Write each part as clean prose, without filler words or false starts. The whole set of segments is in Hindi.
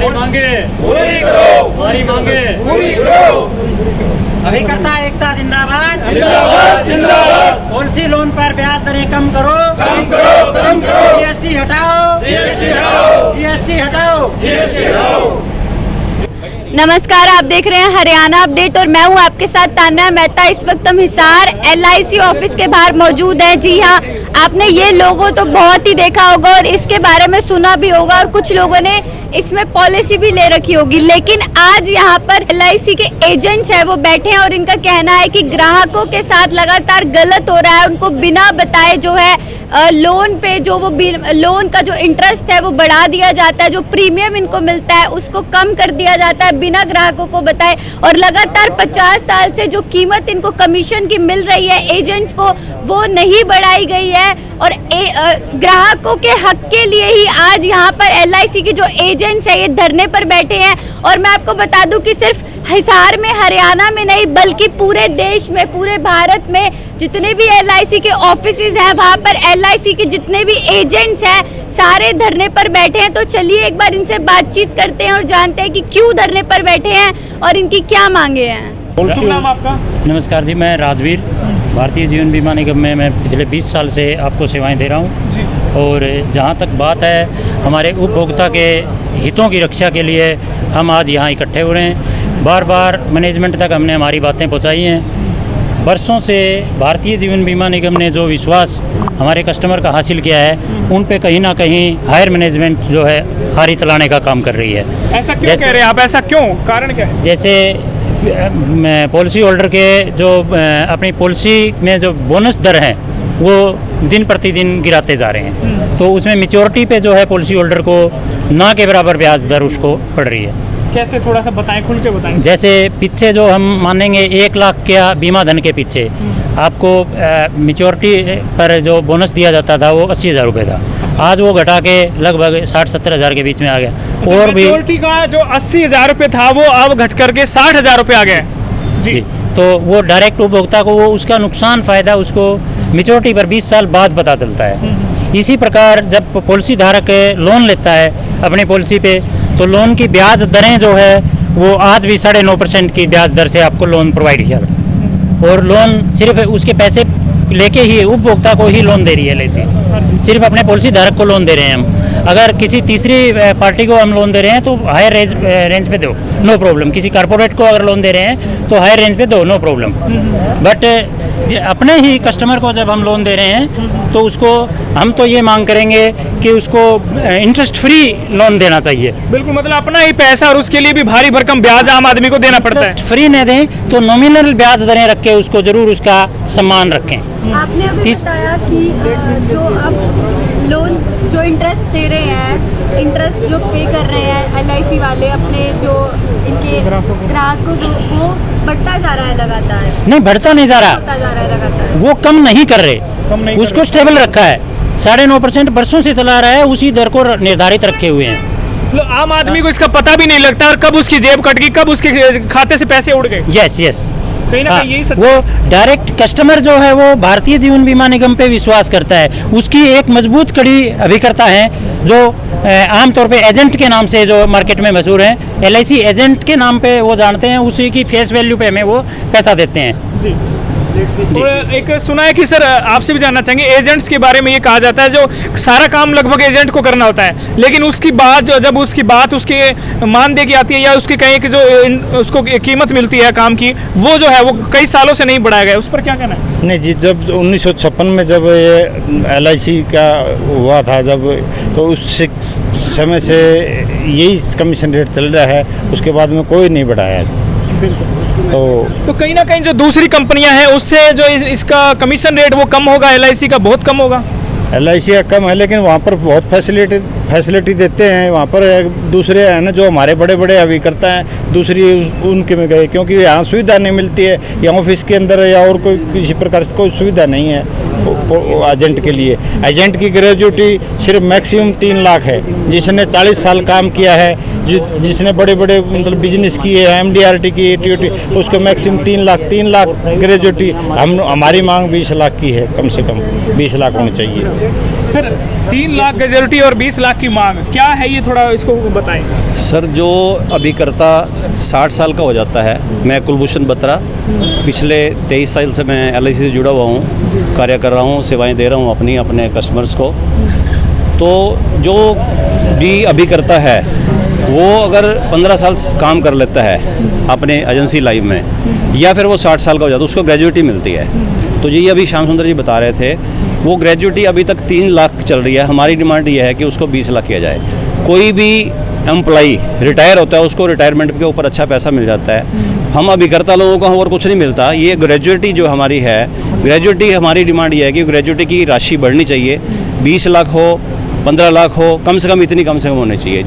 हमारी मांगे पूरी करो, हमारी मांगे पूरी करो। अभिकर्ता एकता जिंदाबाद जिंदाबाद जिंदाबाद। पॉलिसी लोन पर ब्याज दरें कम करो, कम करो, कम करो। जीएसटी हटाओ, जीएसटी हटाओ, जीएसटी हटाओ। जीएसटी हटाओ। नमस्कार, आप देख रहे हैं हरियाणा अपडेट और मैं हूं आपके साथ तान्या मेहता। इस वक्त हम हिसार LIC ऑफिस के बाहर मौजूद हैं। जी हां, आपने ये लोगो तो बहुत ही देखा होगा और इसके बारे में सुना भी होगा और कुछ लोगों ने इसमें पॉलिसी भी ले रखी होगी, लेकिन आज यहाँ पर LIC के एजेंट्स हैं वो बैठे हैं और इनका कहना है कि ग्राहकों के साथ लगातार गलत हो रहा है। उनको बिना बताए जो है लोन पे जो वो लोन का जो इंटरेस्ट है वो बढ़ा दिया जाता है, जो प्रीमियम इनको मिलता है उसको कम कर दिया जाता है बिना ग्राहकों को बताए। और लगातार 50 साल से जो कीमत इनको कमीशन की मिल रही है एजेंट्स को वो नहीं बढ़ाई गई है। और ग्राहकों के हक के लिए ही आज यहाँ पर LIC के जो एजेंट्स है ये धरने पर बैठे हैं। और मैं आपको बता दूं कि सिर्फ हिसार में, हरियाणा में नहीं बल्कि पूरे देश में, पूरे भारत में जितने भी LIC के ऑफिसेज हैं वहाँ पर LIC के जितने भी एजेंट्स हैं सारे धरने पर बैठे हैं। तो चलिए एक बार इनसे बातचीत करते हैं और जानते हैं कि क्यों धरने पर बैठे हैं और इनकी क्या मांगे हैं। शुभ नाम आपका? नमस्कार जी, मैं राजवीर, भारतीय जीवन बीमा निगम में मैं पिछले 20 साल से आपको सेवाएं दे रहा हूं। और जहां तक बात है हमारे उपभोक्ता के हितों की रक्षा के लिए हम आज यहां इकट्ठे हो रहे हैं। बार बार मैनेजमेंट तक हमने हमारी बातें पहुंचाई हैं। बरसों से भारतीय जीवन बीमा निगम ने जो विश्वास हमारे कस्टमर का हासिल किया है उन पे कहीं ना कहीं हायर मैनेजमेंट जो है हारी चलाने का काम कर रही है। ऐसा क्यों कह रहे हैं आप? ऐसा क्यों, कारण क्या है? जैसे पॉलिसी होल्डर के जो अपनी पॉलिसी में जो बोनस दर हैं वो दिन प्रतिदिन गिराते जा रहे हैं, तो उसमें मैच्योरिटी पे जो है पॉलिसी होल्डर को ना के बराबर ब्याज दर उसको पड़ रही है। कैसे, थोड़ा सा बताएं, खुल के बताएं। जैसे पीछे जो हम मानेंगे 1 लाख का बीमा धन के पीछे आपको मैच्योरिटी पर जो बोनस दिया जाता था वो 80,000 रुपये था। आज वो घटा के लगभग 60-70 हज़ार के बीच में आ गया। और भी मैच्योरिटी का जो 80,000 रुपये था वो अब घट करके 60,000 रुपये आ गया जी। तो वो डायरेक्ट उपभोक्ता को वो उसका नुकसान फ़ायदा उसको मैच्योरिटी पर 20 साल बाद पता चलता है। इसी प्रकार जब पॉलिसी धारक लोन लेता है अपनी पॉलिसी पे तो लोन की ब्याज दरें जो है वो आज भी 9.5% की ब्याज दर से आपको लोन प्रोवाइड किया और लोन सिर्फ उसके पैसे लेके ही उपभोक्ता को ही लोन दे रही है LIC। सिर्फ अपने पॉलिसी धारक को लोन दे रहे हैं हम। अगर किसी तीसरी पार्टी को हम लोन दे रहे हैं तो हायर रेंज पे दो, नो प्रॉब्लम। किसी कारपोरेट को अगर लोन दे रहे हैं तो हायर रेंज पे दो, नो प्रॉब्लम। बट अपने ही कस्टमर को जब हम लोन दे रहे हैं तो उसको हम तो ये मांग करेंगे कि उसको इंटरेस्ट फ्री लोन देना चाहिए। बिल्कुल, मतलब अपना ही पैसा और उसके लिए भी भारी भरकम ब्याज आम आदमी को देना पड़ता है। फ्री न दें तो नॉमिनल ब्याज दरें रख के उसको जरूर उसका सम्मान रखें। आपने अभी बताया कि जो अब लोन जो इंटरेस्ट दे रहे हैं, इंटरेस्ट जो पे कर रहे हैं LIC वाले अपने जो इनके ग्राहकों को वो बढ़ता जा रहा है लगातार। नहीं, बढ़ता नहीं जा रहा, बढ़ता जा रहा है लगातार। वो कम नहीं कर रहे, उसको स्टेबल रखा है। 9.5% बरसों से चला रहा है, उसी दर को निर्धारित रखे हुए हैं। आम आदमी को इसका पता भी नहीं लगता और कब उसकी जेब कट गई, कब उसके खाते से पैसे उड़ गए। यस कहीं ना कहीं यही सच। वो डायरेक्ट कस्टमर जो है वो भारतीय जीवन बीमा निगम पे विश्वास करता है। उसकी एक मजबूत कड़ी अभिकर्ता है जो आमतौर पे एजेंट के नाम से जो मार्केट में मशहूर हैं। LIC एजेंट के नाम पे वो जानते हैं, उसी की फेस वैल्यू पे हमें वो पैसा देते हैं जी। और एक सुना है कि सर आपसे भी जानना चाहेंगे, एजेंट्स के बारे में ये कहा जाता है जो सारा काम लगभग एजेंट को करना होता है, लेकिन उसकी बात जब उसकी बात उसके मानदेय की आती है या उसके कहीं की जो उसको कीमत मिलती है काम की, वो जो है वो कई सालों से नहीं बढ़ाया गया। उस पर क्या कहना है? नहीं जी, जब 1956 में जब ये LIC का हुआ था जब, तो उस समय से यही कमीशन रेट चल रहा है, उसके बाद में कोई नहीं बढ़ाया। तो कहीं ना कहीं जो दूसरी कंपनियां हैं उससे जो इसका कमीशन रेट वो कम होगा, LIC का बहुत कम होगा। LIC का कम है लेकिन वहाँ पर बहुत फैसिलिटी देते हैं। वहाँ पर दूसरे हैं ना जो हमारे बड़े बड़े अभिकर्ता हैं दूसरी उनके में गए, क्योंकि यहाँ सुविधा नहीं मिलती है, या ऑफिस के अंदर या और कोई किसी प्रकार की कोई सुविधा नहीं है। एजेंट के लिए। एजेंट की ग्रेजुएटी सिर्फ मैक्सिमम 3 लाख है। जिसने 40 साल काम किया है, जिसने बड़े बड़े मतलब बिजनेस किए हैं, MDRT की, TOT, उसको मैक्सिमम 3 लाख ग्रेजुएटी। हमारी मांग 20 लाख की है, कम से कम 20 लाख होनी चाहिए। सर 3 लाख ग्रेजुएटी और 20 लाख की मांग क्या है, ये थोड़ा इसको बताएं। सर जो अभिकर्ता 60 साल का हो जाता है, मैं कुलभूषण बत्रा, पिछले 23 साल से मैं LIC से जुड़ा हुआ हूँ, कार्य कर रहा हूँ, सेवाएं दे रहा हूँ अपने कस्टमर्स को। तो जो भी अभिकर्ता है वो अगर 15 साल काम कर लेता है अपने एजेंसी लाइफ में, या फिर वो 60 साल का हो जाता है, उसको ग्रेजुएटी मिलती है। तो ये अभी श्याम सुंदर जी बता रहे थे, वो ग्रेजुएटी अभी तक 3 लाख चल रही है। हमारी डिमांड ये है कि उसको 20 लाख किया जाए। कोई भी एम्प्लॉई रिटायर होता है, उसको रिटायरमेंट के ऊपर अच्छा पैसा मिल जाता है। हम अभिकर्ता लोगों को और कुछ नहीं मिलता। ये ग्रेजुएटी जो हमारी है, ग्रेजुएटी हमारी डिमांड ये है कि ग्रेजुएटी की राशि बढ़नी चाहिए। 20 लाख हो, 15 लाख हो, कम से कम इतनी कम से कम होनी चाहिए।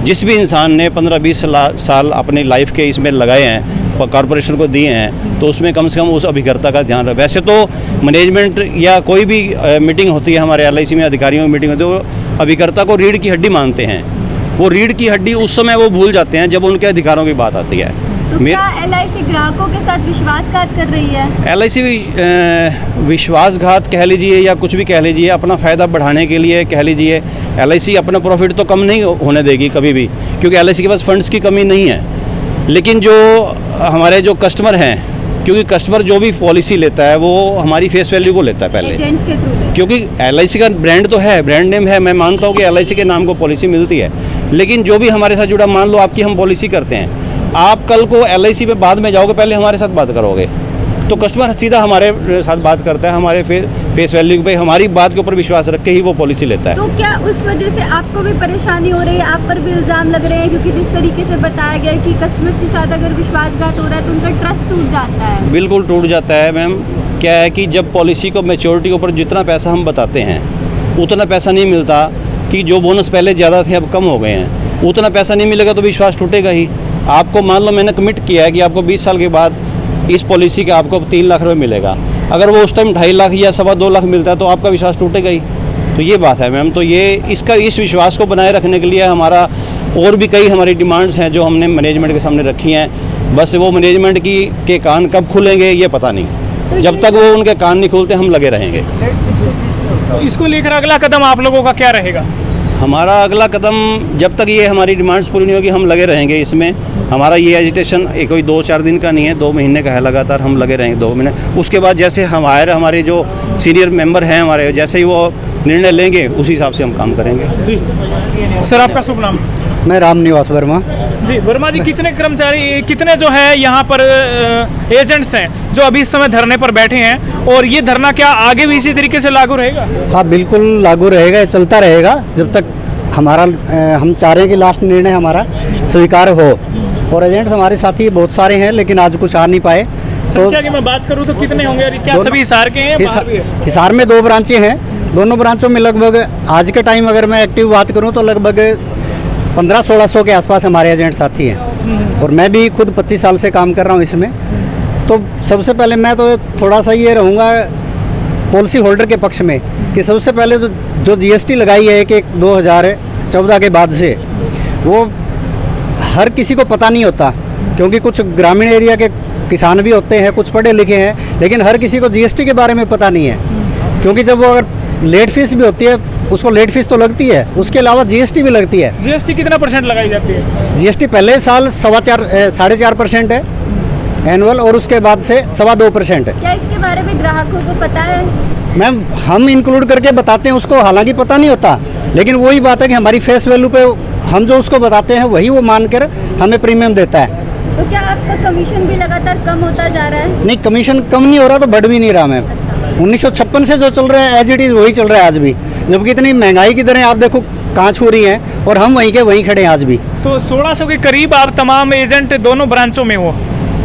जिस भी इंसान ने 15-20 साल अपनी लाइफ के इसमें लगाए हैं, कॉरपोरेशन को दिए हैं, तो उसमें कम से कम उस अभिकर्ता का ध्यान रहे। वैसे तो मैनेजमेंट या कोई भी मीटिंग होती है हमारे LIC में, अधिकारियों की मीटिंग होती है, वो अभिकर्ता को रीढ़ की हड्डी मानते हैं। वो रीढ़ की हड्डी उस समय वो भूल जाते हैं जब उनके अधिकारों की बात आती है। तो क्या LIC ग्राहकों के साथ विश्वासघात कर रही है? LIC विश्वासघात कह लीजिए या कुछ भी कह लीजिए, अपना फ़ायदा बढ़ाने के लिए कह लीजिए। LIC अपना प्रॉफिट तो कम नहीं होने देगी कभी भी, क्योंकि LIC के पास फंड्स की कमी नहीं है। लेकिन जो हमारे जो कस्टमर हैं, क्योंकि कस्टमर जो भी पॉलिसी लेता है वो हमारी फेस वैल्यू को लेता है पहले, एजेंट्स के थ्रू। क्योंकि LIC का ब्रांड तो है, ब्रांड नेम है। मैं मानता हूँ कि LIC के नाम को पॉलिसी मिलती है, लेकिन जो भी हमारे साथ जुड़ा, मान लो आपकी हम पॉलिसी करते हैं, आप कल को LIC पे बाद में जाओगे, पहले हमारे साथ बात करोगे, तो कस्टमर सीधा हमारे साथ बात करता है, हमारे फेस वैल्यू पे, हमारी बात के ऊपर विश्वास रख के ही वो पॉलिसी लेता है। तो क्या उस वजह से आपको भी परेशानी हो रही है? आप पर भी इल्ज़ाम लग रहे हैं, क्योंकि जिस तरीके से बताया गया कि कस्टमर के साथ अगर विश्वासघात हो रहा है तो उनका ट्रस्ट टूट जाता है। बिल्कुल टूट जाता है मैम। क्या है कि जब पॉलिसी को मैच्योरिटी के ऊपर जितना पैसा हम बताते हैं, उतना पैसा नहीं मिलता, कि जो बोनस पहले ज़्यादा थे अब कम हो गए हैं, उतना पैसा नहीं मिलेगा तो विश्वास टूटेगा ही। आपको मान लो मैंने कमिट किया है कि आपको 20 साल के बाद इस पॉलिसी का आपको 3 लाख रुपये मिलेगा, अगर वो उस टाइम 2.5 लाख या 2.25 लाख मिलता है तो आपका विश्वास टूटेगा ही। तो ये बात है मैम। तो ये इस विश्वास को बनाए रखने के लिए हमारा और भी कई हमारी डिमांड्स हैं जो हमने मैनेजमेंट के सामने रखी हैं। बस वो मैनेजमेंट के कान कब खुलेंगे ये पता नहीं। जब तक वो उनके कान नहीं खुलते हम लगे रहेंगे। इसको लेकर अगला कदम आप लोगों का क्या रहेगा? हमारा अगला कदम, जब तक ये हमारी डिमांड्स पूरी नहीं होगी हम लगे रहेंगे इसमें। हमारा ये एजिटेशन कोई 2-4 दिन का नहीं है, 2 महीने का है, लगातार हम लगे रहेंगे 2 महीने। उसके बाद जैसे हमारे जो सीनियर मेंबर हैं हमारे, जैसे ही वो निर्णय लेंगे उसी हिसाब से हम काम करेंगे। जी सर, आपका शुभ नाम? मैं रामनिवास वर्मा। जी वर्मा जी, कितने कर्मचारी, कितने जो है यहाँ पर एजेंट्स हैं जो अभी इस समय धरने पर बैठे हैं, और ये धरना क्या आगे भी इसी तरीके से लागू रहेगा? हाँ बिल्कुल लागू रहेगा, चलता रहेगा जब तक हमारा हम चाह रहे हैं कि लास्ट निर्णय हमारा स्वीकार हो। और एजेंट्स हमारे साथी बहुत सारे हैं, लेकिन आज कुछ आ नहीं पाए। संख्या की मैं बात करूँ तो कितने होंगे? क्या सभी हिसार के हैं? हिसार में 2 ब्रांचें हैं, दोनों ब्रांचों में लगभग आज के टाइम अगर मैं एक्टिव बात करूँ तो लगभग 1500-1600 के आसपास हमारे एजेंट साथी हैं। और मैं भी खुद 25 साल से काम कर रहा हूँ इसमें। तो सबसे पहले मैं तो थोड़ा सा ये रहूँगा पॉलिसी होल्डर के पक्ष में कि सबसे पहले तो जो GST लगाई है कि 2014 के बाद से, वो हर किसी को पता नहीं होता, क्योंकि कुछ ग्रामीण एरिया के किसान भी होते हैं, कुछ पढ़े लिखे हैं, लेकिन हर किसी को GST के बारे में पता नहीं है। क्योंकि जब वो अगर लेट फीस भी होती है, उसको लेट फीस तो लगती है, उसके अलावा GST भी लगती है। GST कितना % लगाई जाती है? GST पहले साल 4.5% है एनुअल, और उसके बाद से 2.25% है। क्या इसके बारे में ग्राहकों को पता है? मैम हम इंक्लूड करके बताते हैं उसको, हालांकि पता नहीं होता, लेकिन वही बात है कि हमारी फेस वैल्यू पे हम जो उसको बताते हैं वही वो मानकर हमें प्रीमियम देता है। तो क्या आपका कमीशन भी लगातार कम होता जा रहा है? नहीं, कमीशन कम नहीं हो रहा, तो बढ़ भी नहीं रहा मैम। 1956 से जो चल रहा है एज इट इज़ वही चल रहा है आज भी, जबकि इतनी महंगाई की दरें आप देखो कहाँ छू रही हैं, और हम वहीं के वहीं खड़े हैं आज भी। तो 1600 के करीब आप तमाम एजेंट दोनों ब्रांचों में हो,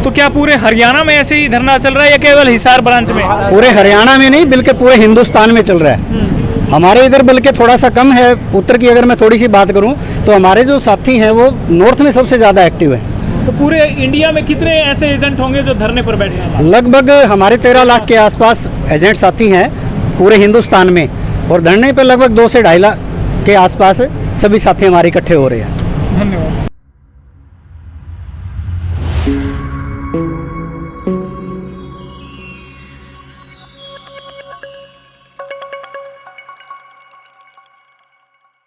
तो क्या पूरे हरियाणा में ऐसे ही धरना चल रहा है या केवल हिसार ब्रांच में? पूरे हरियाणा में नहीं, बल्कि पूरे हिंदुस्तान में चल रहा है। हमारे इधर बल्कि थोड़ा सा कम है। उत्तर की अगर मैं थोड़ी सी बात करूं तो हमारे जो साथी हैं वो नॉर्थ में सबसे ज़्यादा एक्टिव है। तो पूरे इंडिया में कितने ऐसे एजेंट होंगे जो धरने पर बैठे हैं? लगभग हमारे 13 लाख के आसपास एजेंट साथी हैं पूरे हिंदुस्तान में, और धरने पे लगभग 2 से 2.5 लाख के आसपास सभी साथी हमारे इकट्ठे हो रहे हैं। धन्यवाद।